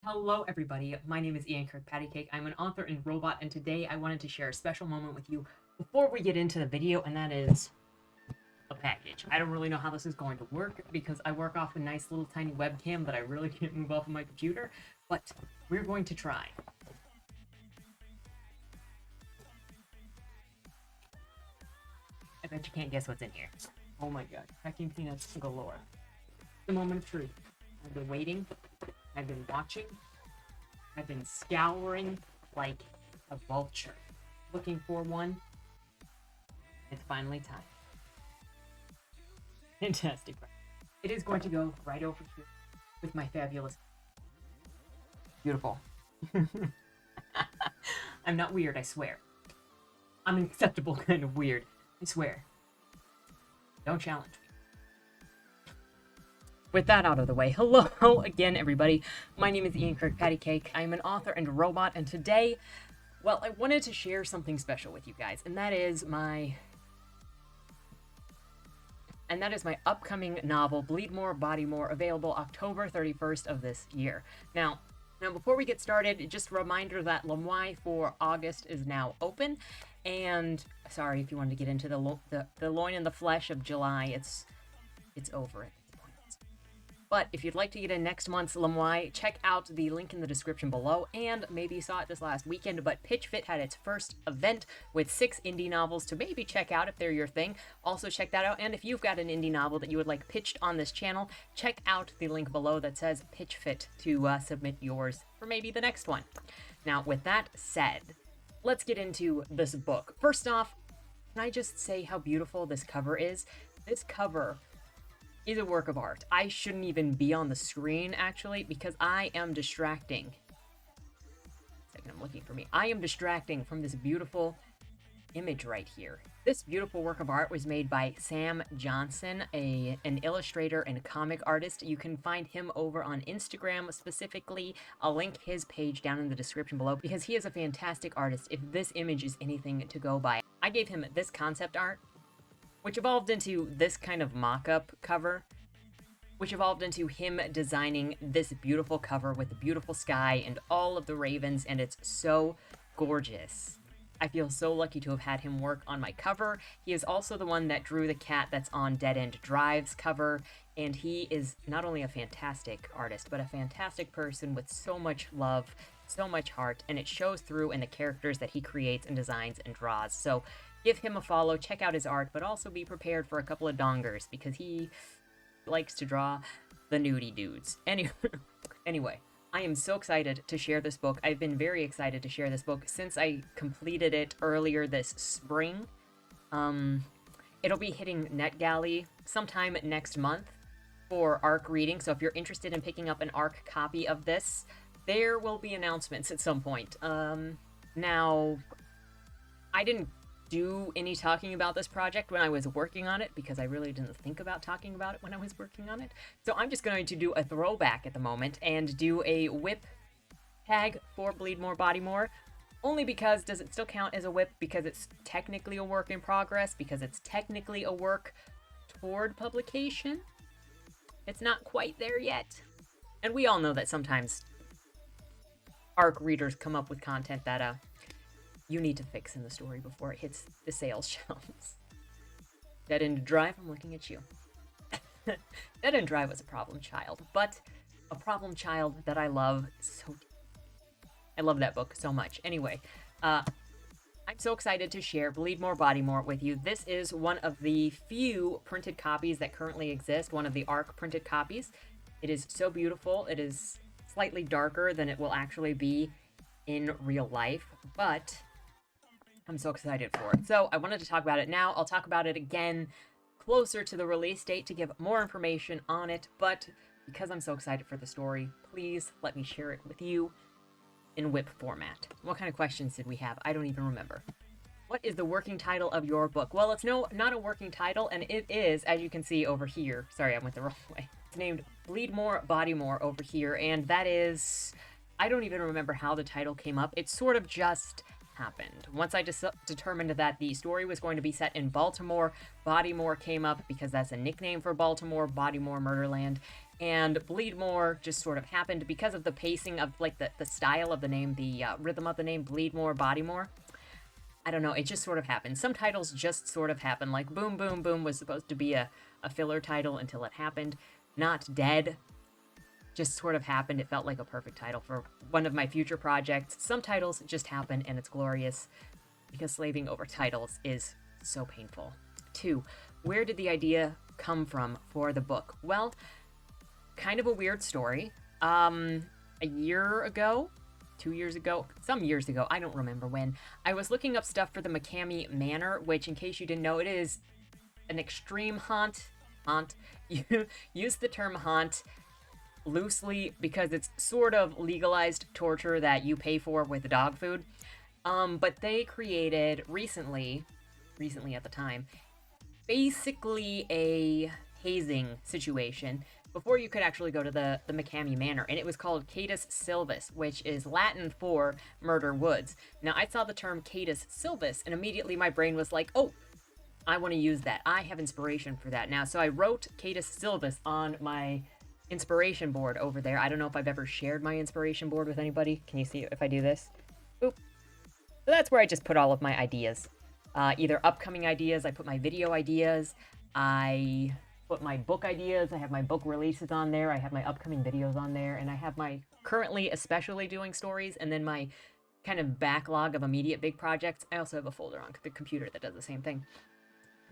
Hello, everybody. My name is KirkpattieCake. I'm an author and robot, and today I wanted to share a special moment with you before we get into the video, and that is a package. I don't really know how this is going to work because I work off a nice little tiny webcam that I really can't move off of my computer, but we're going to try. I bet you can't guess what's in here. Oh my god, packing peanuts galore. The moment of truth. I've been waiting. I've been watching. I've been scouring like a vulture, looking for one. It's finally time. Fantastic. It is going to go right over here with my fabulous... Beautiful. I'm not weird, I swear. I'm an acceptable kind of weird, I swear. Don't challenge me. With that out of the way, hello again, everybody. My name is KirkpattieCake. I'm an author and robot, and today, well, I wanted to share something special with you guys, and that is my upcoming novel, Bleedmore, Bodymore, available October 31st of this year. Now, before we get started, just a reminder that LBRY for August is now open, and sorry if you wanted to get into the loin and the flesh of July, it's over at this point. But if you'd like to get in next month's LBRY, check out the link in the description below, and maybe you saw it this last weekend, but Pitch Fit had its first event with 6 indie novels to maybe check out if they're your thing. Also check that out, and if you've got an indie novel that you would like pitched on this channel, check out the link below that says Pitch Fit to submit yours for maybe the next one. Now, with that said, let's get into this book. First off, can I just say how beautiful this cover is? This cover is a work of art. I shouldn't even be on the screen, actually, because I am distracting. Second, I'm looking for me. I am distracting from this beautiful image right here. This beautiful work of art was made by Sam Johnson, an illustrator and comic artist. You can find him over on Instagram specifically. I'll link his page down in the description below because he is a fantastic artist if this image is anything to go by. I gave him this concept art, which evolved into this kind of mock-up cover, which evolved into him designing this beautiful cover with the beautiful sky and all of the ravens, and it's so gorgeous. I feel so lucky to have had him work on my cover. He is also the one that drew the cat that's on Dead End Drive's cover, and he is not only a fantastic artist, but a fantastic person with so much love, so much heart, and it shows through in the characters that he creates and designs and draws. So give him a follow, check out his art, but also be prepared for a couple of dongers because he likes to draw the nudie dudes. Anyway, I am so excited to share this book. I've been very excited to share this book since I completed it earlier this spring. It'll be hitting NetGalley sometime next month for ARC reading, so if you're interested in picking up an ARC copy of this, there will be announcements at some point. Now, I didn't do any talking about this project when I was working on it because I really didn't think about talking about it when I was working on it. So I'm just going to do a throwback at the moment and do a whip tag for Bleedmore, Bodymore. Only because, does it still count as a whip? Because it's technically a work in progress, because it's technically a work toward publication. It's not quite there yet. And we all know that sometimes ARC readers come up with content that you need to fix in the story before it hits the sales shelves. Dead End Drive, I'm looking at you. Dead End Drive was a problem child, but a problem child that I love so deeply. I love that book so much. Anyway, I'm so excited to share Bleedmore, Bodymore with you. This is one of the few printed copies that currently exist, one of the ARC printed copies. It is so beautiful. It is slightly darker than it will actually be in real life, but I'm so excited for it. So I wanted to talk about it now. I'll talk about it again closer to the release date to give more information on it, but because I'm so excited for the story, please let me share it with you in whip format. What kind of questions did we have? I don't even remember. What is the working title of your book? Well, it's not a working title, and it is, as you can see over here. Sorry, I went the wrong way. It's named Bleedmore, Bodymore over here, and that is... I don't even remember how the title came up. It sort of just happened. Once I determined that the story was going to be set in Baltimore, Bodymore came up because that's a nickname for Baltimore, Bodymore, Murderland, And Bleedmore just sort of happened because of the pacing of like the style of the name, the rhythm of the name, Bleedmore, Bodymore. I don't know, it just sort of happened. Some titles just sort of happen, like Boom Boom Boom was supposed to be a filler title until it happened. Not Dead just sort of happened. It felt like a perfect title for one of my future projects. Some titles just happen and it's glorious because slaving over titles is so painful. 2, where did the idea come from for the book? Well, kind of a weird story. A year ago, 2 years ago, some years ago, I don't remember when, I was looking up stuff for the McCamey Manor, which, in case you didn't know, it is an extreme haunt. You use the term haunt loosely because it's sort of legalized torture that you pay for with dog food. But they created recently at the time, basically a hazing situation before you could actually go to the McCamey Manor, and it was called Catus Silvus, which is Latin for Murder Woods. Now, I saw the term Catus Silvus, and immediately my brain was like, oh, I want to use that. I have inspiration for that now. So I wrote Catus Silvus on my inspiration board over there. I don't know if I've ever shared my inspiration board with anybody. Can you see if I do this? Boop. So that's where I just put all of my ideas. Either upcoming ideas, I put my video ideas, I put my book ideas, I have my book releases on there, I have my upcoming videos on there, and I have my currently especially doing stories, and then my kind of backlog of immediate big projects. I also have a folder on the computer that does the same thing.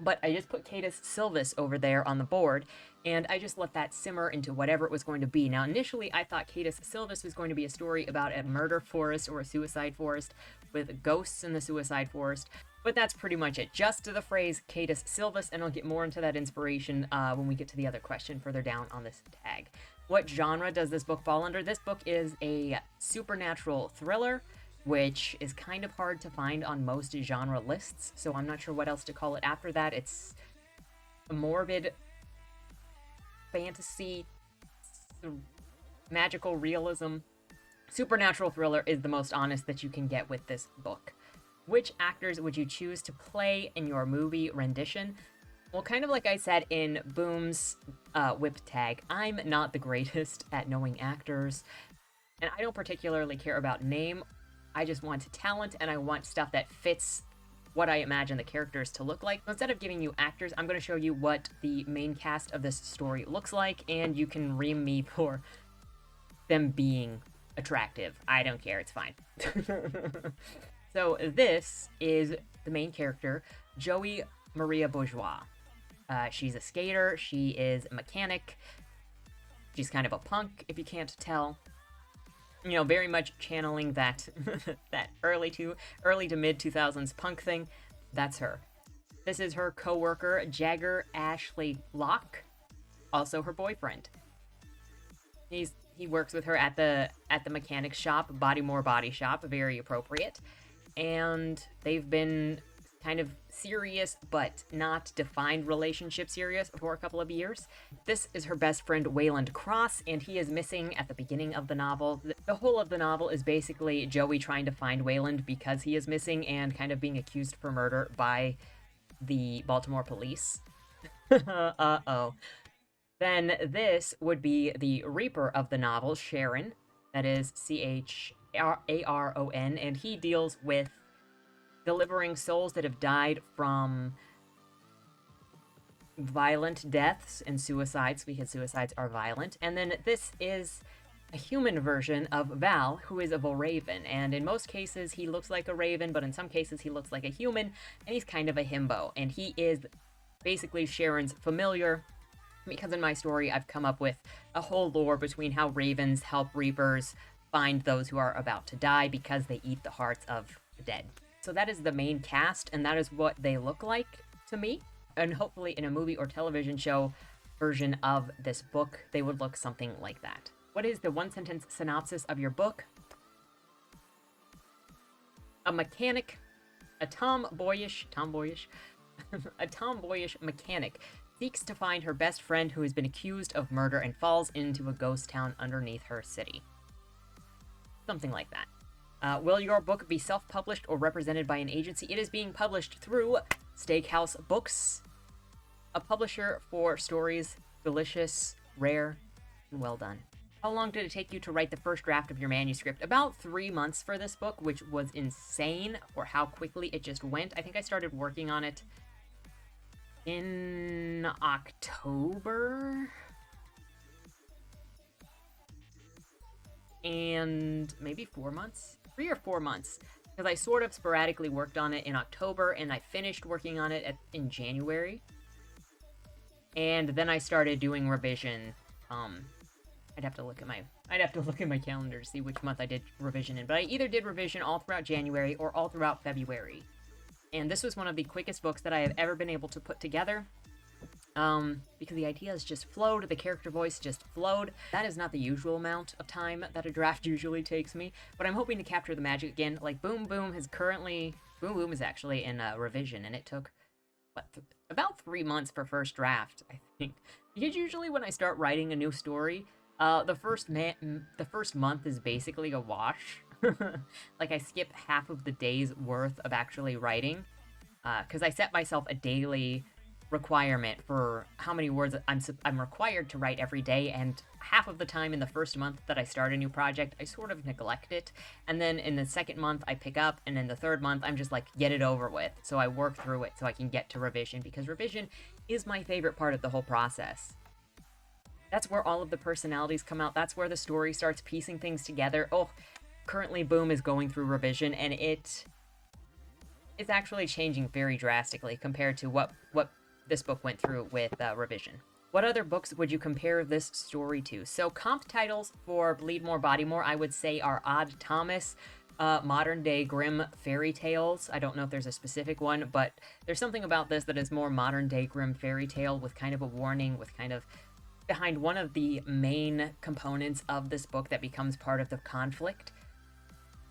But I just put Catus Silvus over there on the board, and I just let that simmer into whatever it was going to be. Now, initially, I thought Catus Silvus was going to be a story about a murder forest or a suicide forest with ghosts in the suicide forest, but that's pretty much it. Just to the phrase Catus Silvus, and I'll get more into that inspiration when we get to the other question further down on this tag. What genre does this book fall under? This book is a supernatural thriller, which is kind of hard to find on most genre lists, so I'm not sure what else to call it after that. It's a morbid fantasy, magical realism. Supernatural thriller is the most honest that you can get with this book. Which actors would you choose to play in your movie rendition? Well, kind of like I said in Boom's whip tag, I'm not the greatest at knowing actors, and I don't particularly care about name. I just want talent, and I want stuff that fits what I imagine the characters to look like. Instead of giving you actors, I'm going to show you what the main cast of this story looks like, and you can ream me for them being attractive. I don't care, it's fine. So this is the main character, Joey Maria Bourgeois. She's a skater, she is a mechanic, she's kind of a punk, if you can't tell. You know, very much channeling that that early to mid 2000s punk thing. That's her. This is her co-worker, Jagger Ashley Locke, also her boyfriend. He works with her at the mechanic shop, Bodymore Body Shop, very appropriate. And they've been kind of serious but not defined relationship serious for a couple of years. This is her best friend Wayland Cross, and he is missing at the beginning of the novel. The whole of the novel is basically Joey trying to find Wayland because he is missing and kind of being accused for murder by the Baltimore police. Uh-oh. Then this would be the Reaper of the novel, Sharon. That is Charon, and he deals with delivering souls that have died from violent deaths and suicides, because suicides are violent. And then this is a human version of Val, who is of a raven. And in most cases, he looks like a raven, but in some cases, he looks like a human, and he's kind of a himbo. And he is basically Sharon's familiar, because in my story, I've come up with a whole lore between how ravens help reapers find those who are about to die because they eat the hearts of the dead. So that is the main cast, and that is what they look like to me. And hopefully in a movie or television show version of this book, they would look something like that. What is the one-sentence synopsis of your book? A mechanic, a tomboyish mechanic seeks to find her best friend who has been accused of murder and falls into a ghost town underneath her city. Something like that. Will your book be self-published or represented by an agency? It is being published through Steakhouse Books, a publisher for stories delicious, rare, Well done. How long did it take you to write the first draft of your manuscript? About 3 months for this book, which was insane for how quickly it just went. I think I started working on it in October. And maybe 4 months? 3 or 4 months. Because I sort of sporadically worked on it in October, and I finished working on it in January. And then I started doing revision. I'd have to look at my calendar to see which month I did revision in. But I either did revision all throughout January or all throughout February. And this was one of the quickest books that I have ever been able to put together. Because the ideas just flowed, the character voice just flowed. That is not the usual amount of time that a draft usually takes me, but I'm hoping to capture the magic again. Like, Boom Boom is actually in revision, and it took, about 3 months for first draft, I think. Because usually when I start writing a new story, the first month is basically a wash. Like, I skip half of the day's worth of actually writing, because I set myself a daily requirement for how many words I'm required to write every day, and half of the time in the first month that I start a new project, I sort of neglect it, and then in the second month I pick up, and in the third month I'm just like, get it over with, so I work through it so I can get to revision, because revision is my favorite part of the whole process. That's where all of the personalities come out. That's where the story starts piecing things together. Oh, currently Boom is going through revision, and it's actually changing very drastically compared to what this book went through with revision. What other books would you compare this story to? So comp titles for Bleedmore, Bodymore, I would say are Odd Thomas, modern day Grimm fairy tales. I don't know if there's a specific one, but there's something about this that is more modern day Grimm fairy tale with kind of a warning, with kind of behind one of the main components of this book that becomes part of the conflict.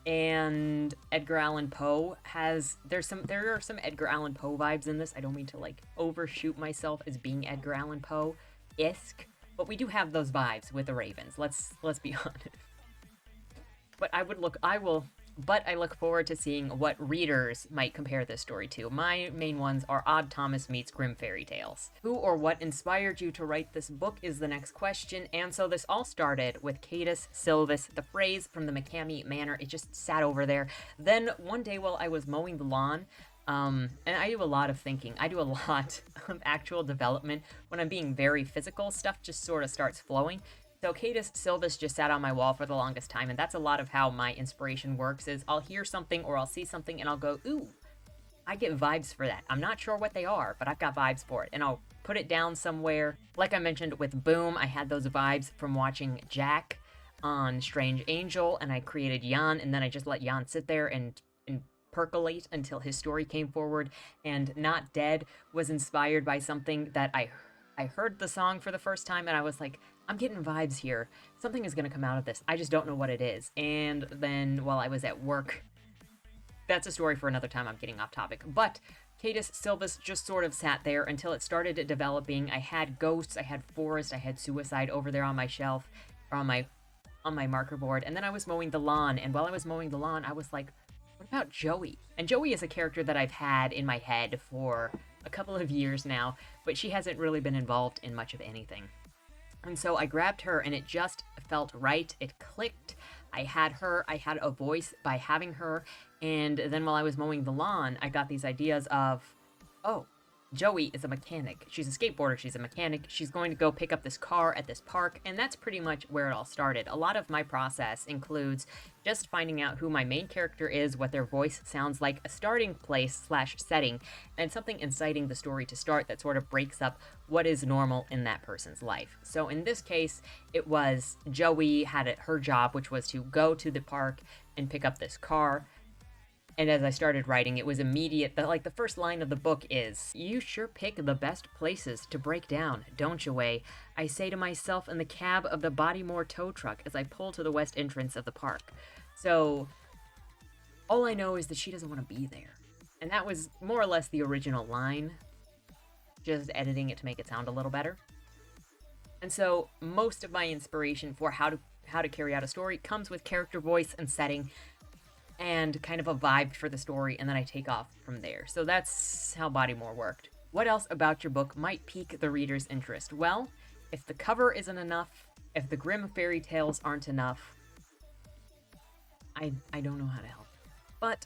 And Edgar Allan Poe there are some Edgar Allan Poe vibes in this. I don't mean to like overshoot myself as being Edgar Allan Poe-esque, but we do have those vibes with the Ravens. Let's be honest. But I look forward to seeing what readers might compare this story to. My main ones are Odd Thomas meets Grimm fairy tales. Who or what inspired you to write this book is the next question. And so this all started with Catus Silvis, the phrase from the McCamey Manor. It just sat over there. Then one day while I was mowing the lawn, and I do a lot of thinking. I do a lot of actual development. When I'm being very physical, stuff just sort of starts flowing. So Catus Silvis just sat on my wall for the longest time, and that's a lot of how my inspiration works, is I'll hear something or I'll see something and I'll go, ooh, I get vibes for that. I'm not sure what they are, but I've got vibes for it, and I'll put it down somewhere. Like I mentioned with Boom, I had those vibes from watching Jack on Strange Angel, and I created Jan, and then I just let Jan sit there and percolate until his story came forward. And Not Dead was inspired by something that I heard the song for the first time, and I was like, I'm getting vibes here. Something is going to come out of this. I just don't know what it is. And then while I was at work, that's a story for another time. I'm getting off topic. But Catus Silvis just sort of sat there until it started developing. I had ghosts, I had forest, I had suicide over there on my shelf, or on my marker board. And then I was mowing the lawn. And while I was mowing the lawn, I was like, what about Joey? And Joey is a character that I've had in my head for a couple of years now, but she hasn't really been involved in much of anything. And so I grabbed her, and it just felt right. It clicked. I had her. I had a voice by having her. And then while I was mowing the lawn, I got these ideas of, oh, Joey is a mechanic. She's a skateboarder. She's a mechanic. She's going to go pick up this car at this park. And that's pretty much where it all started. A lot of my process includes just finding out who my main character is, what their voice sounds like, a starting place / setting, and something inciting the story to start that sort of breaks up what is normal in that person's life. So in this case, it was Joey had her job, which was to go to the park and pick up this car. And as I started writing, it was immediate. The first line of the book is, "You sure pick the best places to break down, don't you, Way?" I say to myself in the cab of the Bodymore tow truck as I pull to the west entrance of the park. So all I know is that she doesn't want to be there. And that was more or less the original line, just editing it to make it sound a little better. And so most of my inspiration for how to carry out a story comes with character voice and setting, and kind of a vibe for the story, and then I take off from there. So that's how Bodymore worked. What else about your book might pique the reader's interest? Well, if the cover isn't enough, If the grim fairy tales aren't enough, I don't know how to help. But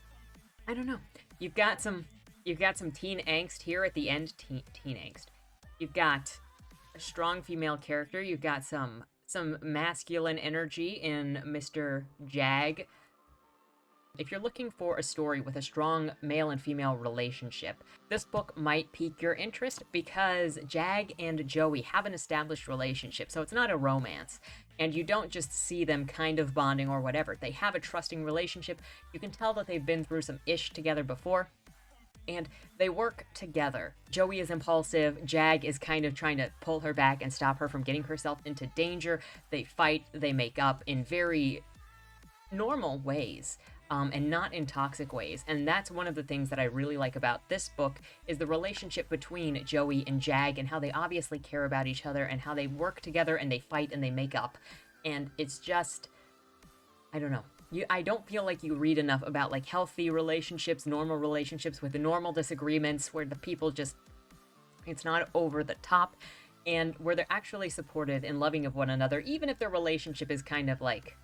I don't know. You've got some teen angst here at the end. Teen angst. You've got a strong female character. You've got some masculine energy in Mr. Jag. If you're looking for a story with a strong male and female relationship, this book might pique your interest because Jag and Joey have an established relationship, so it's not a romance. And you don't just see them kind of bonding or whatever. They have a trusting relationship. You can tell that they've been through some ish together before. And they work together. Joey is impulsive. Jag is kind of trying to pull her back and stop her from getting herself into danger. They fight, they make up in very normal ways. And not in toxic ways. And that's one of the things that I really like about this book is the relationship between Joey and Jag and how they obviously care about each other and how they work together and they fight and they make up. And it's just, I don't know. I don't feel like you read enough about like healthy relationships, normal relationships with the normal disagreements where the people just, it's not over the top and where they're actually supportive and loving of one another, even if their relationship is kind of like,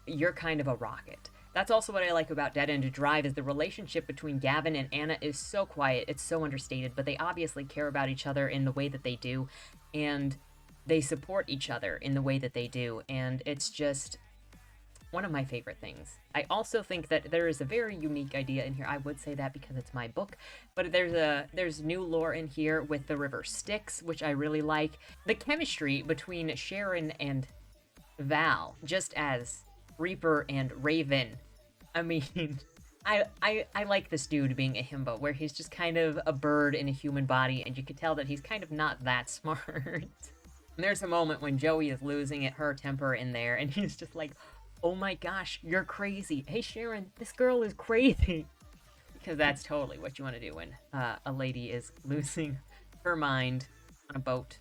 you're kind of a rocket. That's also what I like about Dead End Drive is the relationship between Gavin and Anna is so quiet, it's so understated, but they obviously care about each other in the way that they do, and they support each other in the way that they do, and it's just one of my favorite things. I also think that there is a very unique idea in here. I would say that because it's my book, but there's new lore in here with the river Styx, which I really like. The chemistry between Sharon and Val, just as Reaper and Raven. I mean, I like this dude being a himbo, where he's just kind of a bird in a human body, and you can tell that he's kind of not that smart. And there's a moment when Joey is losing her temper in there, and he's just like, oh my gosh, you're crazy. Hey Sharon, this girl is crazy. Because that's totally what you want to do when a lady is losing her mind on a boat.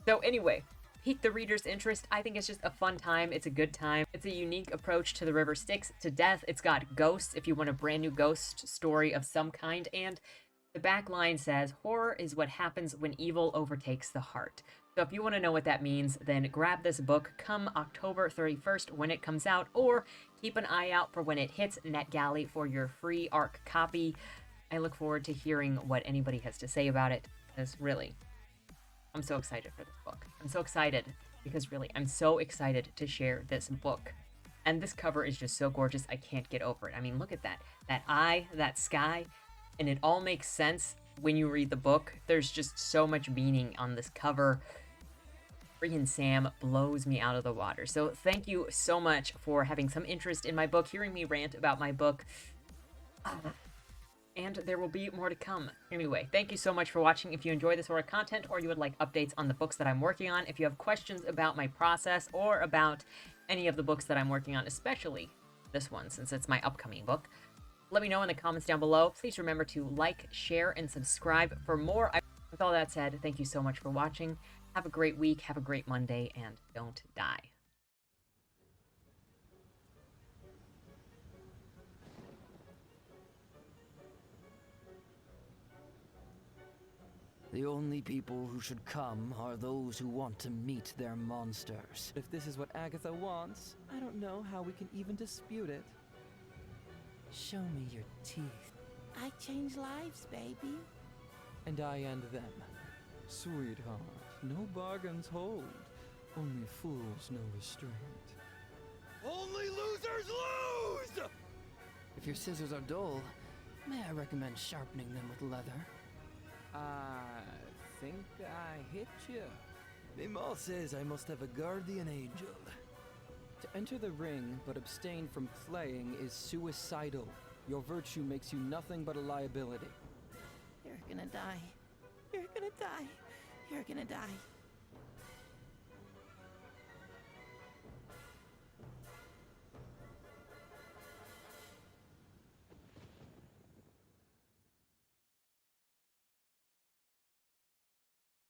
So anyway, pique the reader's interest. I think it's just a fun time. It's a good time. It's a unique approach to the river Styx to death. It's got ghosts if you want a brand new ghost story of some kind. And the back line says, horror is what happens when evil overtakes the heart. So if you want to know what that means, then grab this book come October 31st when it comes out, or keep an eye out for when it hits NetGalley for your free ARC copy. I look forward to hearing what anybody has to say about it, because really, I'm so excited for this book. I'm so excited because really, I'm so excited to share this book. And this cover is just so gorgeous, I can't get over it. I mean, look at that. That eye, that sky, and it all makes sense when you read the book. There's just so much meaning on this cover. Freaking Sam blows me out of the water. So thank you so much for having some interest in my book, hearing me rant about my book. And there will be more to come. Anyway, thank you so much for watching. If you enjoy this sort of content or you would like updates on the books that I'm working on, if you have questions about my process or about any of the books that I'm working on, especially this one since it's my upcoming book, let me know in the comments down below. Please remember to like, share, and subscribe for more. With all that said, thank you so much for watching. Have a great week, have a great Monday, and don't die. The only people who should come are those who want to meet their monsters. If this is what Agatha wants, I don't know how we can even dispute it. Show me your teeth. I change lives, baby. And I and them. Sweetheart, no bargains hold. Only fools know restraint. Only losers lose! If your scissors are dull, may I recommend sharpening them with leather? I think I hit you. Mima says I must have a guardian angel. To enter the ring but abstain from playing is suicidal. Your virtue makes you nothing but a liability. You're gonna die. You're gonna die. You're gonna die.